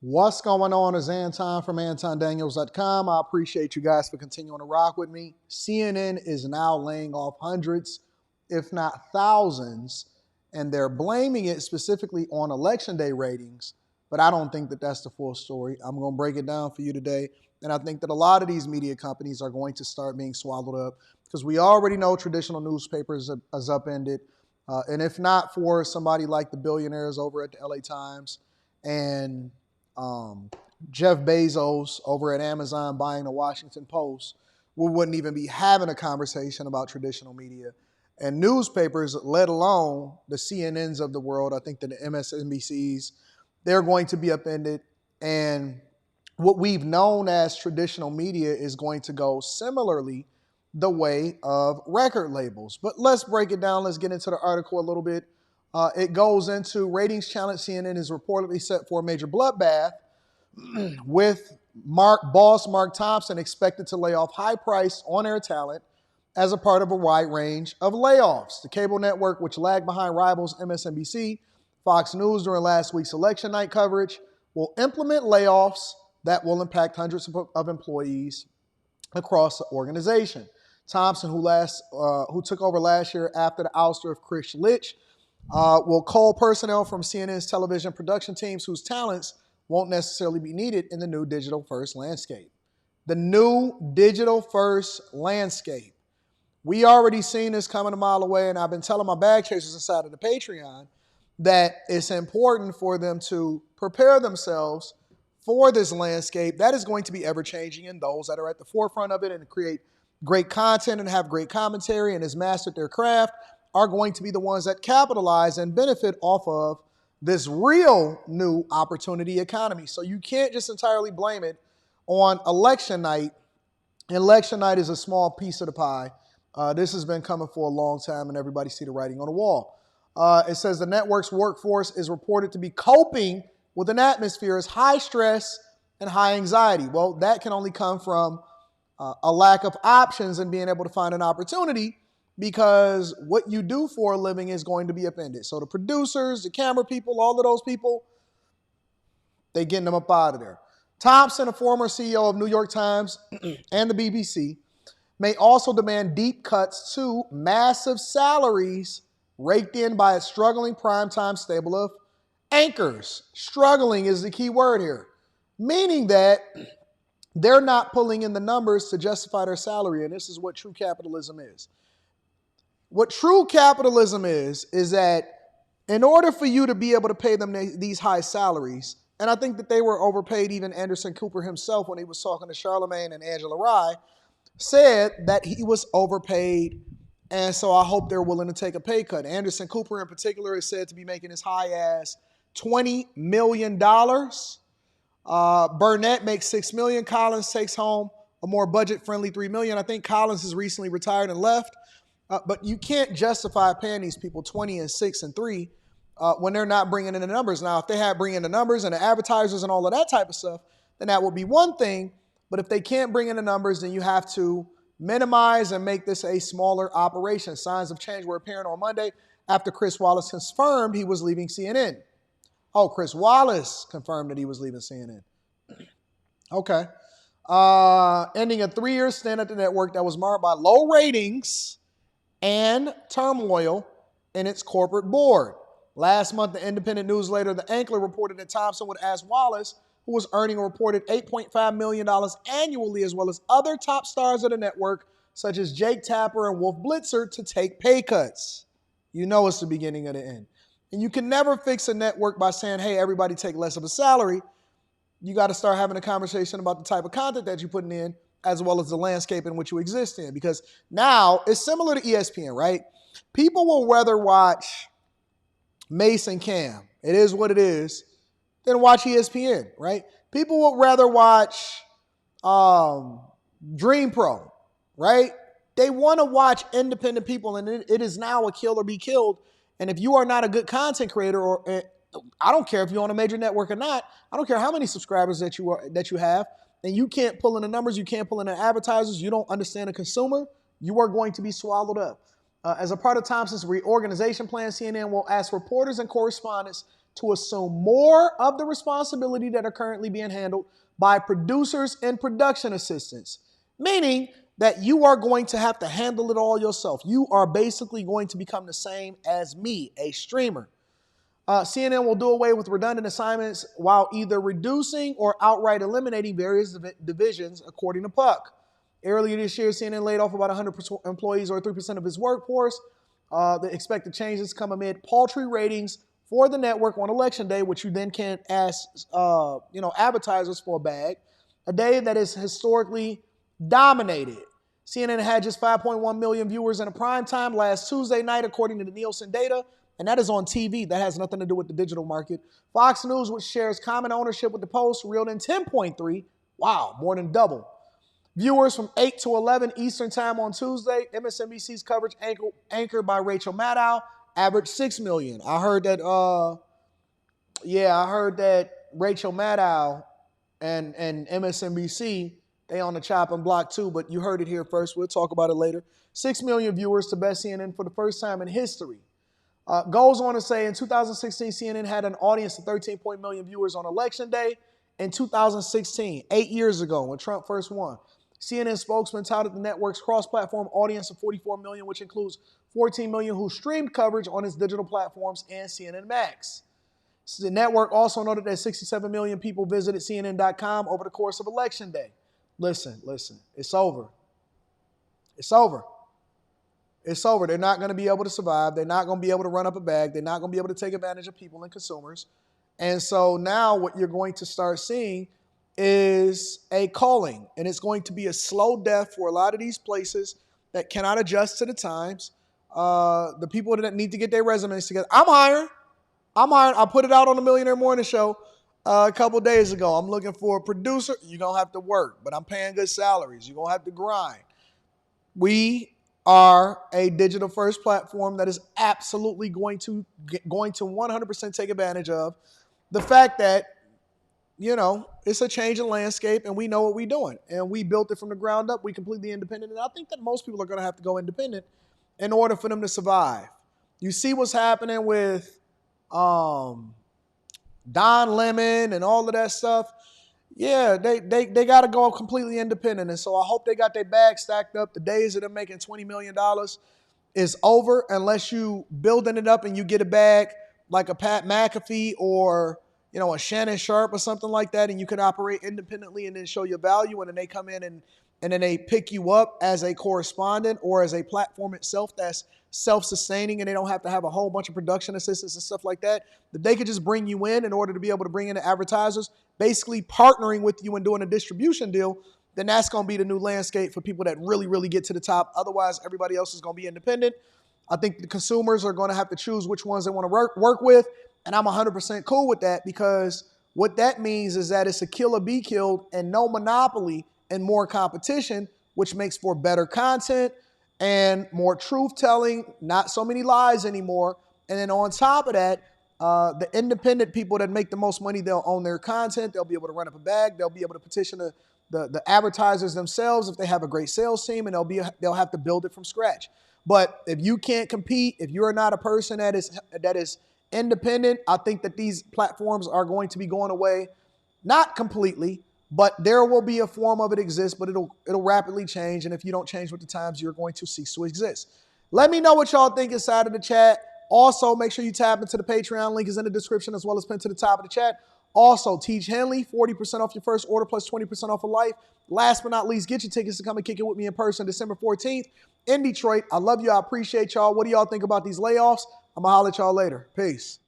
What's going on is Anton from antondaniels.com. I appreciate you guys for continuing to rock with me. CNN is now laying off hundreds, if not thousands, and they're blaming it specifically on election day ratings, but I don't think that that's the full story. I'm going to break it down for you today, and I think that a lot of these media companies are going to start being swallowed up because we already know traditional newspapers is upended, and if not for somebody like the billionaires over at the LA Times and um, Jeff Bezos over at Amazon buying the Washington Post, we wouldn't even be having a conversation about traditional media and newspapers, let alone the CNNs of the world. I think that the MSNBCs, they're going to be upended. And what we've known as traditional media is going to go similarly the way of record labels. But let's break it down. Let's get into the article a little bit. It goes into ratings challenge. CNN is reportedly set for a major bloodbath with boss Mark Thompson expected to lay off high-priced on-air talent as a part of a wide range of layoffs. The cable network, which lagged behind rivals MSNBC, Fox News during last week's election night coverage, will implement layoffs that will impact hundreds of employees across the organization. Thompson, who took over last year after the ouster of Chris Litch, will cull personnel from CNN's television production teams whose talents won't necessarily be needed in the new digital-first landscape. The new digital-first landscape. We already seen this coming a mile away, and I've been telling my bag chasers inside of the Patreon that it's important for them to prepare themselves for this landscape that is going to be ever-changing, and those that are at the forefront of it and create great content and have great commentary and has mastered their craft are going to be the ones that capitalize and benefit off of this real new opportunity economy. So you can't just entirely blame it on election night. Election night is a small piece of the pie. This has been coming for a long time, and everybody see the writing on the wall. It says the network's workforce is reported to be coping with an atmosphere of high stress and high anxiety. Well, that can only come from a lack of options and being able to find an opportunity, because what you do for a living is going to be upended. So the producers, the camera people, all of those people, they getting them up out of there. Thompson, a former CEO of New York Times and the BBC, may also demand deep cuts to massive salaries raked in by its struggling primetime stable of anchors. Struggling is the key word here, meaning that they're not pulling in the numbers to justify their salary, and this is what true capitalism is. What true capitalism is that in order for you to be able to pay them these high salaries, and I think that they were overpaid, even Anderson Cooper himself when he was talking to Charlemagne and Angela Rye, said that he was overpaid, and so I hope they're willing to take a pay cut. Anderson Cooper in particular is said to be making as high as $20 million. Burnett makes $6 million. Collins takes home a more budget-friendly $3 million. I think Collins has recently retired and left. But you can't justify paying these people 20 and 6 and 3 when they're not bringing in the numbers. Now, if they had bring in the numbers and the advertisers and all of that type of stuff, then that would be one thing. But if they can't bring in the numbers, then you have to minimize and make this a smaller operation. Signs of change were apparent on Monday after Chris Wallace confirmed he was leaving CNN. Oh, Chris Wallace confirmed that he was leaving CNN. Okay. Ending a 3-year stint at the network that was marred by low ratings and turmoil in its corporate board. Last month, the independent newsletter The Anchor reported that Thompson would ask Wallace, who was earning a reported $8.5 million annually, as well as other top stars of the network, such as Jake Tapper and Wolf Blitzer, to take pay cuts. You know it's the beginning of the end. And you can never fix a network by saying, hey, everybody take less of a salary. You got to start having a conversation about the type of content that you're putting in, as well as the landscape in which you exist in. Because now it's similar to ESPN, right? People will rather watch Mason Cam, it is what it is, than watch ESPN, right? People will rather watch Dream Pro, right? They want to watch independent people, and it is now a kill or be killed. And if you are not a good content creator, or I don't care if you're on a major network or not, I don't care how many subscribers that you have, and you can't pull in the numbers, you can't pull in the advertisers, you don't understand the consumer, you are going to be swallowed up. As a part of Thompson's reorganization plan, CNN will ask reporters and correspondents to assume more of the responsibility that are currently being handled by producers and production assistants, meaning that you are going to have to handle it all yourself. You are basically going to become the same as me, a streamer. CNN will do away with redundant assignments while either reducing or outright eliminating various divisions, according to Puck. Earlier this year, CNN laid off about 100 employees, or 3% of its workforce. The expected changes come amid paltry ratings for the network on election day, which you then can't ask advertisers for a day that is historically dominated. CNN had just 5.1 million viewers in a prime time last Tuesday night, according to the Nielsen data, and that is on TV. That has nothing to do with the digital market. Fox News, which shares common ownership with the Post, reeled in 10.3, wow, more than double, viewers from 8 to 11 Eastern time on Tuesday. MSNBC's coverage, anchored by Rachel Maddow, averaged 6 million. I heard that Rachel Maddow and MSNBC, they on the chopping block too, but you heard it here first. We'll talk about it later. 6 million viewers to best CNN for the first time in history. Goes on to say in 2016, CNN had an audience of 13 million viewers on election day. In 2016, 8 years ago, when Trump first won, CNN spokesman touted the network's cross-platform audience of 44 million, which includes 14 million who streamed coverage on its digital platforms and CNN Max. The network also noted that 67 million people visited CNN.com over the course of election day. Listen, it's over. It's over. It's over. They're not going to be able to survive. They're not going to be able to run up a bag. They're not going to be able to take advantage of people and consumers. And so now what you're going to start seeing is a culling, and it's going to be a slow death for a lot of these places that cannot adjust to the times. The people that need to get their resumes together. I'm hiring. I put it out on the Millionaire Morning Show a couple days ago. I'm looking for a producer. You're going to have to work, but I'm paying good salaries. You're going to have to grind. We are a digital first platform that is absolutely going to 100% take advantage of the fact that, it's a change in landscape and we know what we're doing. And we built it from the ground up. We completely independent. And I think that most people are going to have to go independent in order for them to survive. You see what's happening with Don Lemon and all of that stuff. Yeah, they got to go completely independent. And so I hope they got their bag stacked up. The days of them making $20 million is over unless you building it up and you get a bag like a Pat McAfee or, a Shannon Sharp or something like that, and you can operate independently and then show your value, and then they come in and then they pick you up as a correspondent or as a platform itself that's self-sustaining, and they don't have to have a whole bunch of production assistants and stuff like that they could just bring you in order to be able to bring in the advertisers, basically partnering with you and doing a distribution deal. Then that's going to be the new landscape for people that really, really get to the top. Otherwise, everybody else is going to be independent. I think the consumers are going to have to choose which ones they want to work with, and I'm 100% cool with that, because what that means is that it's a kill or be killed and no monopoly and more competition, which makes for better content and more truth-telling, not so many lies anymore. And then on top of that, the independent people that make the most money, they'll own their content. They'll be able to run up a bag. They'll be able to petition the advertisers themselves if they have a great sales team, and they'll have to build it from scratch. But if you can't compete, if you're not a person that is independent, I think that these platforms are going to be going away, not completely, but there will be a form of it exist, but it'll rapidly change. And if you don't change with the times, you're going to cease to exist. Let me know what y'all think inside of the chat. Also, make sure you tap into the Patreon. Link is in the description as well as pinned to the top of the chat. Also, Teach Henley, 40% off your first order plus 20% off of life. Last but not least, get your tickets to come and kick it with me in person December 14th in Detroit. I love you. I appreciate y'all. What do y'all think about these layoffs? I'm going to holler at y'all later. Peace.